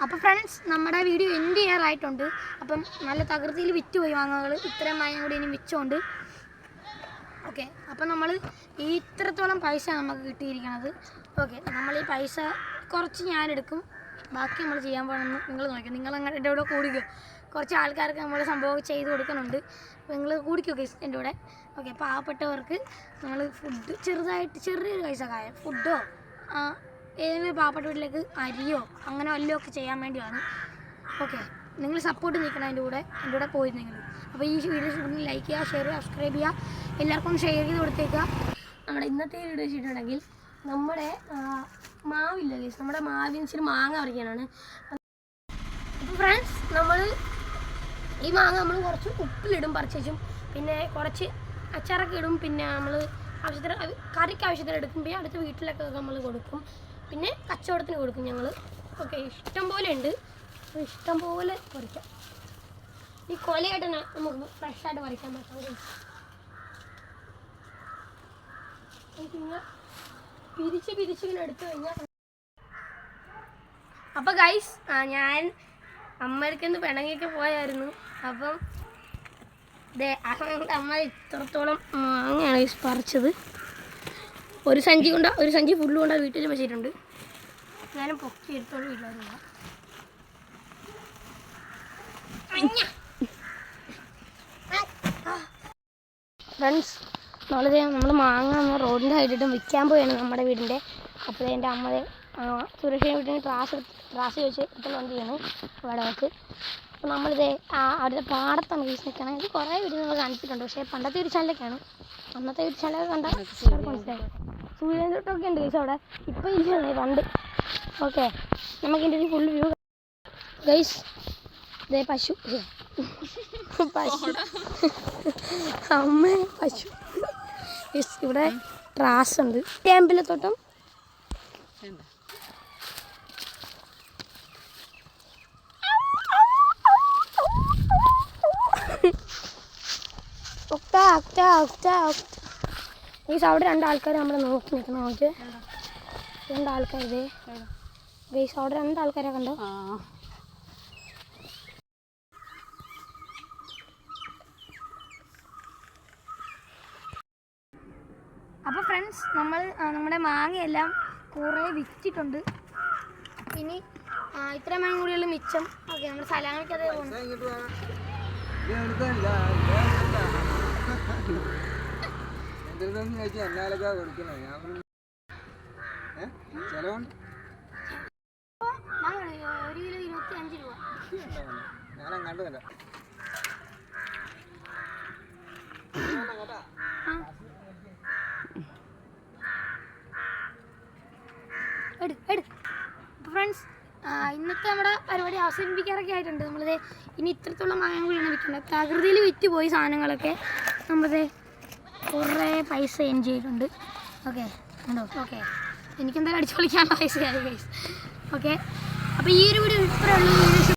അപ്പോൾ ഫ്രണ്ട്സ് നമ്മുടെ video end ചെയ്യാറായിട്ടുണ്ട്. അപ്പം നല്ല തകൃതിയിൽ വിറ്റ് പോയി മാങ്ങകൾ. ഇത്രയും മാങ്ങ കൂടി ഇനി മിച്ചമുണ്ട്. ഓക്കെ, അപ്പം നമ്മൾ ഈ ഇത്രത്തോളം പൈസ നമുക്ക് കിട്ടിയിരിക്കുന്നത്. ഓക്കെ, നമ്മൾ ഈ പൈസ കുറച്ച് ഞാനെടുക്കും, ബാക്കി നമ്മൾ ചെയ്യാൻ പോകണമെന്ന് നിങ്ങൾ നോക്കാം. നിങ്ങൾ അങ്ങനെ എൻ്റെ കൂടെ കൂടിക്കോ. കുറച്ച് ആൾക്കാർക്ക് നമ്മൾ സംഭവം ചെയ്ത് കൊടുക്കുന്നുണ്ട്. അപ്പോൾ നിങ്ങൾ കൂടിക്കോ ഗൈസ് എൻ്റെ കൂടെ. ഓക്കെ, പാവപ്പെട്ടവർക്ക് നമ്മൾ ഫുഡ് ചെറുതായിട്ട് ചെറിയൊരു പൈസ കാര്യം ഫുഡോ ഏതെങ്കിലും പാവപ്പെട്ട വീട്ടിലേക്ക് അരിയോ അങ്ങനെ വല്ലതും ഒക്കെ ചെയ്യാൻ വേണ്ടിയാണ്. ഓക്കെ, നിങ്ങൾ സപ്പോർട്ട് നിൽക്കണം എൻ്റെ കൂടെ പോയി നിങ്ങൾ. അപ്പോൾ ഈ വീഡിയോ ലൈക്ക് ചെയ്യുക, ഷെയർ ചെയ്യുക, സബ്സ്ക്രൈബ് ചെയ്യുക, എല്ലാവർക്കും ഷെയർ ചെയ്ത് കൊടുത്തേക്കുക. നമ്മുടെ ഇന്നത്തെ വീഡിയോ വെച്ചിട്ടുണ്ടെങ്കിൽ നമ്മുടെ മാവില്ല ഗൈസ്, നമ്മുടെ മാവിന് മാങ്ങ പറിക്കാനാണ്. അപ്പോൾ ഫ്രണ്ട്സ് നമ്മൾ ഈ മാങ്ങ നമ്മൾ കുറച്ച് ഉപ്പിലിടും പറിച്ചും, പിന്നെ കുറച്ച് അച്ചാറൊക്കെ ഇടും, പിന്നെ നമ്മൾ ആവശ്യത്തിന് കറിക്ക് ആവശ്യത്തിന് എടുക്കും, പിന്നെ അടുത്ത വീട്ടിലൊക്കെ നമ്മൾ കൊടുക്കും, പിന്നെ കച്ചവടത്തിന് കൊടുക്കും ഞങ്ങൾ. ഓക്കെ, ഇഷ്ടം പോലെ ഉണ്ട്, ഇഷ്ടം പോലെ പറിക്കാം. ഈ കൊലയായിട്ട് നമുക്ക് ഫ്രഷായിട്ട് പറിക്കാൻ പറ്റും. പിരിച്ചിങ്ങനെ എടുത്തു കഴിഞ്ഞാൽ. അപ്പോൾ ഗൈസ് ഞാൻ അമ്മയ്ക്കൊന്ന് പിണങ്ങിയൊക്കെ പോയായിരുന്നു. അപ്പം അമ്മ ഇത്രത്തോളം മാങ്ങയാണ് പറിച്ചത്. ഒരു സഞ്ചി ഫുള്ള് കൊണ്ട് വീട്ടിൽ വെച്ചിട്ടുണ്ട്. ഞാനും പൊക്കി എടുത്തോണ്ട് വീട്ടിലായിരുന്നു. ഫ്രണ്ട്സ് നമ്മൾ മാങ്ങ റോഡിൻ്റെ സൈഡിട്ടും വിൽക്കാൻ പോയാണ് നമ്മുടെ വീടിൻ്റെ. അപ്പോൾ എൻ്റെ അമ്മ സുരക്ഷയുടെ വീട്ടിൽ ത്രാസ് വെച്ച് എടുത്തുകൊണ്ട് വന്നിരിക്കുന്നു വടവക്ക്. അപ്പോൾ നമ്മളിത് അവിടുത്തെ പാടത്താണ് വീസ് നിൽക്കണം. ഇത് കുറേ വീഡിയോ നമ്മൾ കാണിച്ചിട്ടുണ്ട്, പക്ഷേ പണ്ടത്തെ ഒരു ചാനലൊക്കെയാണ്. അന്നത്തെ ഒരു ചാനലൊക്കെ കണ്ടാൽ മനസ്സിലായി. സൂര്യൻ തൊട്ടൊക്കെ ഉണ്ട് ഗൈസ് അവിടെ, ഇപ്പോൾ ഇല്ലേ പണ്ട്. ഓക്കെ, നമുക്കിൻ്റെ ഒരു ഫുൾ വ്യൂ ഗൈസ്. ഇതേ പശു അമ്മ പശു. ഇവിടെ ത്രാസ് ഉണ്ട്. ക്യാമ്പിലത്തോട്ടം ഗൈസ് അവിടെ രണ്ടാൾക്കാർ നമ്മളെ നോക്കി നിൽക്കണം. നോക്കി രണ്ടാൾക്കാർ ഇതേ ഗൈസ് അവിടെ രണ്ടാൾക്കാരെ കണ്ടോ. അപ്പോൾ ഫ്രണ്ട്സ് നമ്മുടെ മാങ്ങയെല്ലാം കുറേ വിറ്റിട്ടുണ്ട്. ഇനി ഇത്ര മാങ്ങ കൂടിയുള്ള മിച്ചം. ഓക്കെ, നമ്മുടെ സലാമിക്ക് അതേ പോകുന്നു. ഒരു കിലോ 25 രൂപ. ഞാനങ്ങാണ്ടല്ല ഫ്രണ്ട്സ് ഇന്നത്തെ നമ്മുടെ പരിപാടി അവസാനിപ്പിക്കാറൊക്കെ ആയിട്ടുണ്ട്. നമ്മളിത് ഇനി ഇത്രത്തോളം മാങ്ങ കൂടിയാണ് വിൽക്കുന്നത്. തകൃതിയിൽ വിറ്റ് പോയി സാധനങ്ങളൊക്കെ. നമ്മളിത് കുറേ പൈസ എൻജോയ് ചെയ്തിട്ടുണ്ട്. ഓക്കെ ഉണ്ടോ? ഓക്കെ, എനിക്കെന്തായാലും അടിച്ചു പൊളിക്കാനുള്ള പൈസയായി ഗൈസ്. ഓക്കെ, അപ്പോൾ ഈ ഒരു വീഡിയോ ഇത്രയേ ഉള്ളൂ.